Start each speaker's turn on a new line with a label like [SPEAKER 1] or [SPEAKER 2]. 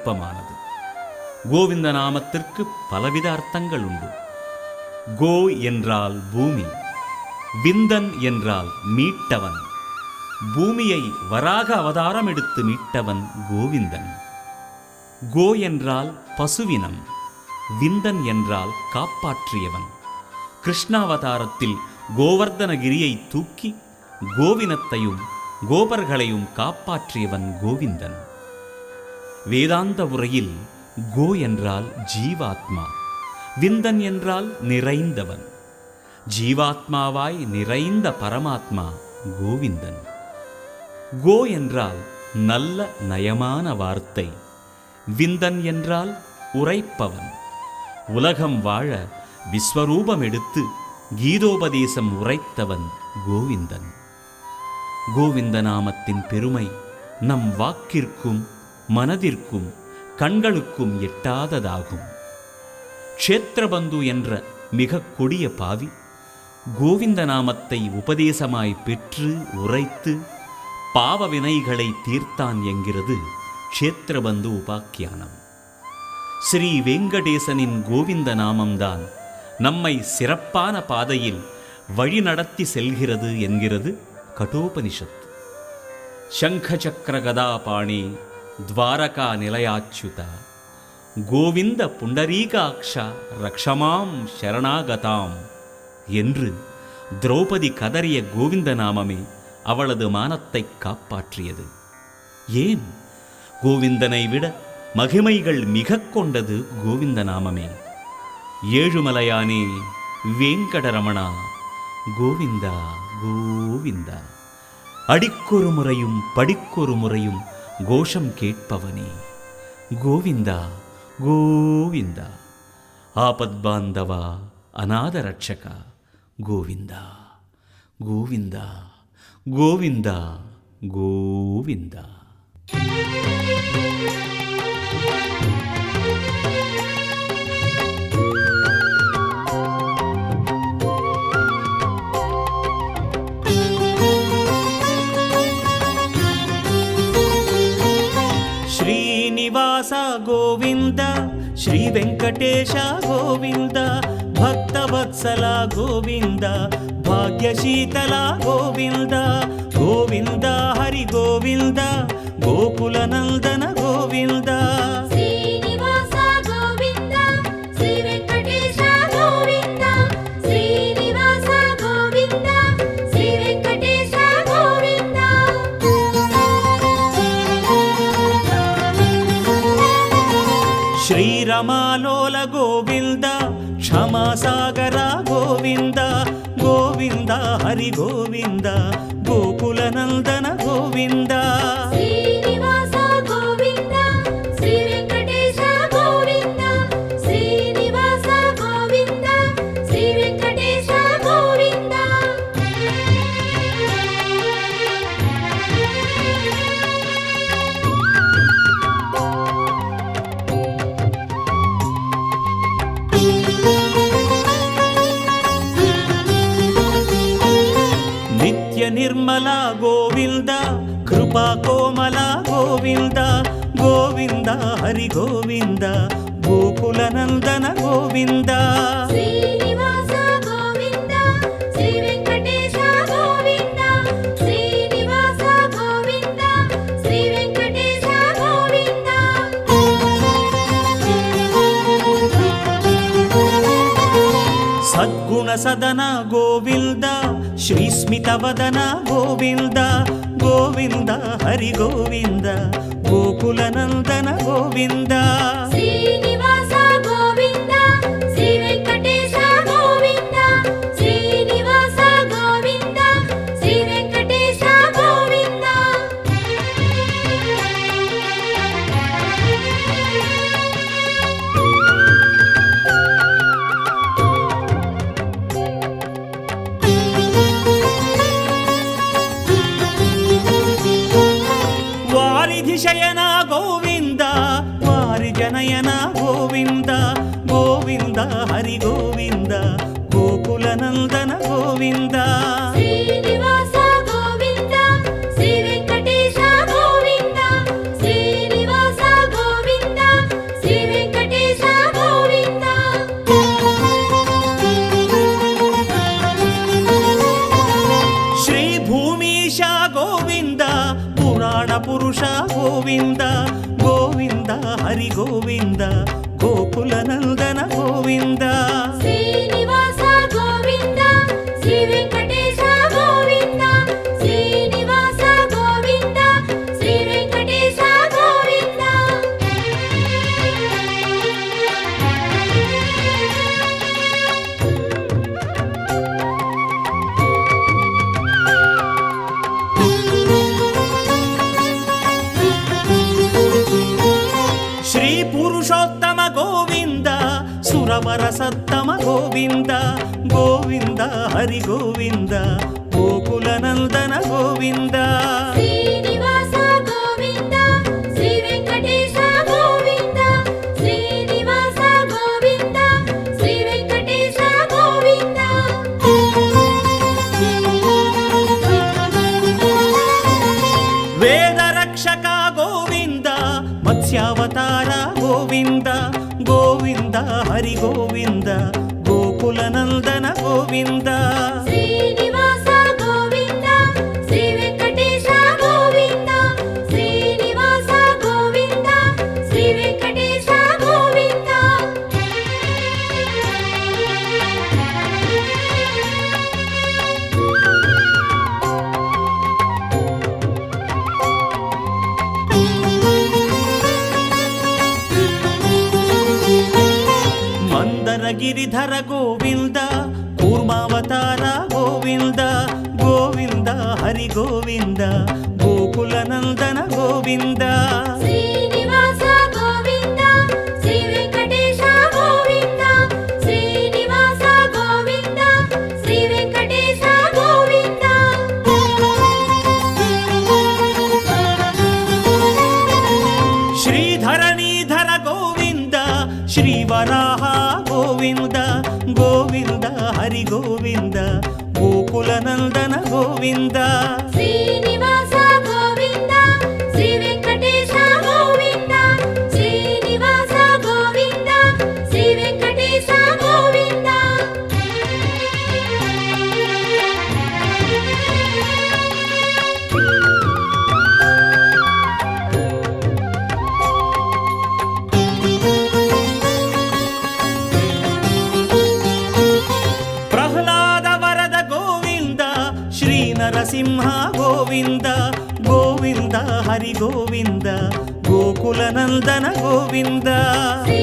[SPEAKER 1] சிறப்பமானது. கோவிந்த நாமத்திற்கு பலவித அர்த்தங்கள் உண்டு. கோ என்றால் பூமி, விந்தன் என்றால் மீட்டவன். பூமியை வராக அவதாரம் எடுத்து மீட்டவன் கோவிந்தன். கோ என்றால் பசுவினம், விந்தன் என்றால் காப்பாற்றியவன். கிருஷ்ணாவதாரத்தில் கோவர்தனகிரியை தூக்கி கோவினத்தையும் கோபர்களையும் காப்பாற்றியவன் கோவிந்தன். வேதாந்த உரையில் கோ என்றால் ஜீவாத்மா, விந்தன் என்றால் நிறைந்தவன். ஜீவாத்மாவாய் நிறைந்த பரமாத்மா கோவிந்தன். கோ என்றால் நல்ல நயமான வார்த்தை, விந்தன் என்றால் உரைப்பவன். உலகம் வாழ விஸ்வரூபம் எடுத்து கீதோபதேசம் உரைத்தவன் கோவிந்தன். கோவிந்த நாமத்தின் பெருமை நம் வாக்கிற்கும் மனதிற்கும் கண்களுக்கும் எட்டாததாகும். க்ஷேத்திரபந்து என்ற மிக கொடிய பாவி கோவிந்த நாமத்தை உபதேசமாய் பெற்று உரைத்து பாவ வினைகளை தீர்த்தான் என்கிறது க்ஷேத்திரபந்து உபாக்கியானம். ஸ்ரீ வெங்கடேசனின் கோவிந்த நாமம்தான் நம்மை சிறப்பான பாதையில் வழிநடத்தி செல்கிறது என்கிறது கட்டோபனிஷத். சங்கசக்கர கதாபாணி துவாரகா நிலையாச்சுத கோவிந்த புண்டரீகாக்ஷ ரக்ஷமாம் சரணாகதாம் என்று திரௌபதி கதறிய கோவிந்த நாமமே அவளது மானத்தை காப்பாற்றியது. ஏன்? கோவிந்தனை விட மகிமைகள் மிக கொண்டது கோவிந்த நாமமே. ஏழுமலையானே வேங்கடரமணா கோவிந்தா கோவிந்தா, அடிக்கொரு முறையும் படிக்கொரு முறையும் கோஷம் கேட்பவனே கோவிந்தா கோவிந்தா, ஆபத்பாந்தவா அநாத ரட்சக கோவிந்தா கோவிந்தா கோவிந்தா கோவிந்தா.
[SPEAKER 2] శ్రీనివాస గోవింద, శ్రీ వెంకటేశ గోవింద, భక్తవత్సల గోవింద, భాగ్యశీతల గోవింద, గోవింద హరి గోవింద, గోకుల నందన గోవింద.
[SPEAKER 3] శ్రీనివాస గోవింద, శ్రీ వెంకటేశ గోవింద, శ్రీనివాస గోవింద, శ్రీ వెంకటేశ గోవింద.
[SPEAKER 2] శ్రీరమాలోల గోవింద, క్షమాసాగర గోవింద, గోవింద హరి గోవింద, గోకుల నందన గోవింద.
[SPEAKER 3] శ్రీనివాస గోవింద, శ్రీ వెంకటేశ గోవింద, శ్రీనివాస గోవింద, శ్రీ వెంకటేశ గోవింద.
[SPEAKER 2] నిత్య నిర్మల గోవింద, కృపా కోమల గోవింద, గోవింద హరి గోవింద, గోకుల నందన గోవింద.
[SPEAKER 3] శ్రీనివాస గోవింద, శ్రీ వెంకటేశ గోవింద, శ్రీనివాస గోవింద, శ్రీ వెంకటేశ గోవింద.
[SPEAKER 2] సద్గుణ సదన గోవింద, శ్రీస్మితవదన గోవింద, గోవింద హరి గోవింద, గోకుల నందన గోవింద.
[SPEAKER 3] శ్రీనివాస గోవింద, శ్రీ వెంకటేశ గోవింద, శ్రీనివాస గోవింద, శ్రీ వెంకటేశ గోవింద.
[SPEAKER 2] వారిధి శయన గోవింద, వారి జనయన గోవింద, గోవింద హరి గోవింద, గోకుల నందన గోవింద.
[SPEAKER 3] శ్రీనివాస గోవింద, శ్రీ వెంకటేశ గోవింద, శ్రీనివాస గోవింద,
[SPEAKER 2] ಗೋವಿಂದ ಗೋವಿಂದ ಹರಿ ಗೋವಿಂದ ಗೋಕುಲ ನಂದನ ಗೋವಿಂದ
[SPEAKER 3] ಶ್ರೀನಿವಾಸ ಗೋವಿಂದ ಶ್ರೀ ವೆಂಕಟೇಶ ಗೋವಿಂದ ಶ್ರೀನಿವಾಸ ಗೋವಿಂದ ಶ್ರೀ ವೆಂಕಟೇಶ ಗೋವಿಂದ
[SPEAKER 2] ಶ್ರೀ ಪುರುಷೋತ್ತಮ ಗೋವಿಂದ ಸುರವರ ಸತ್ತಮ ಗೋವಿಂದ ಗೋವಿಂದ ಹರಿ ಗೋವಿಂದ ಗೋಕುಲ ನಂದನ ಗೋವಿಂದ
[SPEAKER 3] ಶ್ರೀನಿವಾಸ ಗೋವಿಂದ ಶ್ರೀ ವೆಂಕಟೇಶ ಗೋವಿಂದ ಶ್ರೀನಿವಾಸ ಗೋವಿಂದ ಶ್ರೀ ವೆಂಕಟೇಶ ಗೋವಿಂದ
[SPEAKER 2] ವೇದ ರಕ್ಷಕ ಗೋವಿಂದ ಮತ್ಸ್ಯಾವತಾರ ಗೋವಿಂದ ಗೋವಿಂದ ಹರಿ ಗೋವಿಂದ ಗೋಕುಲ ನಂದನ ಗೋವಿಂದ
[SPEAKER 3] ಶ್ರೀನಿವಾಸ ಗೋವಿಂದ ಶ್ರೀ ವೆಂಕಟೇಶ ಗೋವಿಂದ ಶ್ರೀನಿವಾಸ ಗೋವಿಂದ ಶ್ರೀ ವೆಂಕಟೇಶ ಗೋವಿಂದ
[SPEAKER 2] ಮಂದರ ಗಿರಿಧರ ಗೋವಿಂದ ಕೂರ್ಮಾವತಾರ ಗೋವಿಂದ ಗೋವಿಂದ ಹರಿ ಗೋವಿಂದ ಗೋಕುಲ ನಂದನ ಗೋವಿಂದ
[SPEAKER 3] ಶ್ರೀನಿವಾಸ ಗೋವಿಂದ ಶ್ರೀ ವೆಂಕಟೇಶ ಗೋವಿಂದ ಶ್ರೀನಿವಾಸ ಗೋವಿಂದ ಶ್ರೀ ವೆಂಕಟೇಶ ಗೋವಿಂದ
[SPEAKER 2] ಶ್ರೀಧರಣೀಧರ ಗೋವಿಂದ ಶ್ರೀವರಾಹ ಗೋವಿಂದ ಗೋವಿಂದ ಹರಿ ಗೋವಿಂದ ಗೋಕುಲ ನಂದನ ಗೋವಿಂದ
[SPEAKER 3] ಶ್ರೀನಿವಾಸ ಗೋವಿಂದ ಶ್ರೀ ವೆಂಕಟೇಶ ಗೋವಿಂದ ಶ್ರೀನಿವಾಸ ಗೋವಿಂದ ಶ್ರೀ ವೆಂಕಟೇಶ ಗೋವಿಂದ
[SPEAKER 2] ಪ್ರಹ್ಲಾದ ವರದ ಗೋವಿಂದ ಶ್ರೀ ನರಸಿಂಹ ಗೋವಿಂದ ಗೋವಿಂದ ಹರಿ ಗೋವಿಂದ ಗೋಕುಲ ನಂದನ ಗೋವಿಂದ
[SPEAKER 3] ಶ್ರೀ